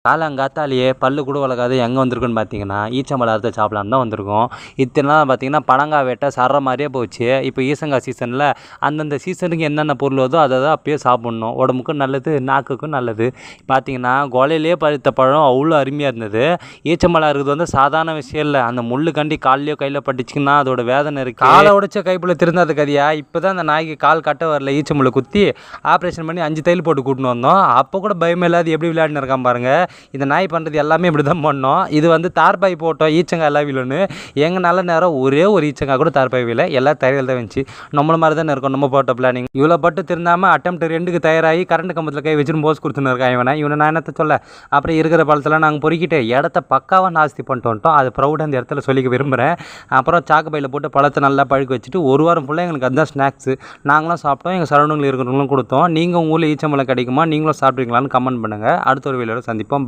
காலங்காத்தாலேயே பல்லு கூட வளர்க்காது எங்கே வந்திருக்குன்னு பார்த்தீங்கன்னா ஈச்சம்பழம் அறுத்து சாப்பிடலான்னு தான் வந்திருக்கோம். இத்தனை நாள் பார்த்தீங்கன்னா பனங்காய் வேட்டை சர்ற மாதிரியே போச்சு. இப்போ ஈசங்காய் சீசனில் அந்தந்த சீசனுக்கு என்னென்ன பொருள் வருதோ அதை தான் அப்பயே சாப்பிட்ணும். உடம்புக்கும் நல்லது, நாக்குக்கும் நல்லது. பார்த்தீங்கன்னா கொலையிலே பழுத்த பழம் அவ்வளோ அருமையாக இருந்தது. ஈச்சம்பழம் இருக்குது வந்து சாதாரண விஷயம் இல்லை. அந்த முள்ளு கண்டி கால்லையோ கையில் பட்டுச்சுன்னா அதோட வேதனை இருக்குது. காலை உடைச்ச கைப்புள்ள திருந்தாது கதியா. இப்போ தான் அந்த நாய்க்கு கால் கட்ட வரல, ஈச்சம்பழம் குத்தி ஆப்ரேஷன் பண்ணி 5 தையல் போட்டு கூட்டின்னு வந்தோம். அப்போ கூட பயமே இல்லாது எப்படி விளையாடின்னு இருக்கான் பாருங்கள். இந்த நாய் பண்ணுறது எல்லாமே இப்படி தான் பண்ணோம். இது வந்து தார்பாய் போட்டோம் ஈச்சங்காய் எல்லாம் விழுன்னு. எங்கள் நல்ல நேரம் ஒரே ஒரு ஈச்சங்காய் கூட தார்பாய் விழ, எல்லாம் தரையில் தான் வந்துச்சு. நம்மள மாதிரி தானே இருக்கும் நம்ம போட்ட பிளானிங். இவ்வளோ பட்டு திருந்தாமல் அட்டம்ப்ட் 2க்கு தயாராகி கரண்ட் கம்பத்தில் கை வச்சுன்னு போஸ் கொடுத்துன்னு இருக்கான் இவனை நான் என்னத்தை சொல்ல. அப்புறம் இருக்கிற பழத்தெல்லாம் நாங்கள் பொறுக்கிட்டு இடத்த பக்காவாக நாஸ்தி பண்ணிட்டு வந்துட்டோம். அது ப்ரௌடாக அந்த இடத்துல சொல்லிக்க விரும்புகிறேன். அப்புறம் சாக்கு பையில் போட்டு பழத்தை நல்லா பழுக்க வச்சுட்டு ஒரு வாரம் ஃபுல்லாக எங்களுக்கு அதுதான் ஸ்நாக்ஸு. நாங்களும் சாப்பிட்டோம், எங்கள் சரௌண்டிங்கில் இருக்கிறவங்களும் கொடுத்தோம். நீங்கள் உங்கள் ஊரில் ஈச்சம்பழம் கிடைக்குமா, நீங்களும் சாப்பிட்றீங்களான்னு கமெண்ட் பண்ணுங்கள். அடுத்த ஒரு வீடியோவில் சந்திப்போம்.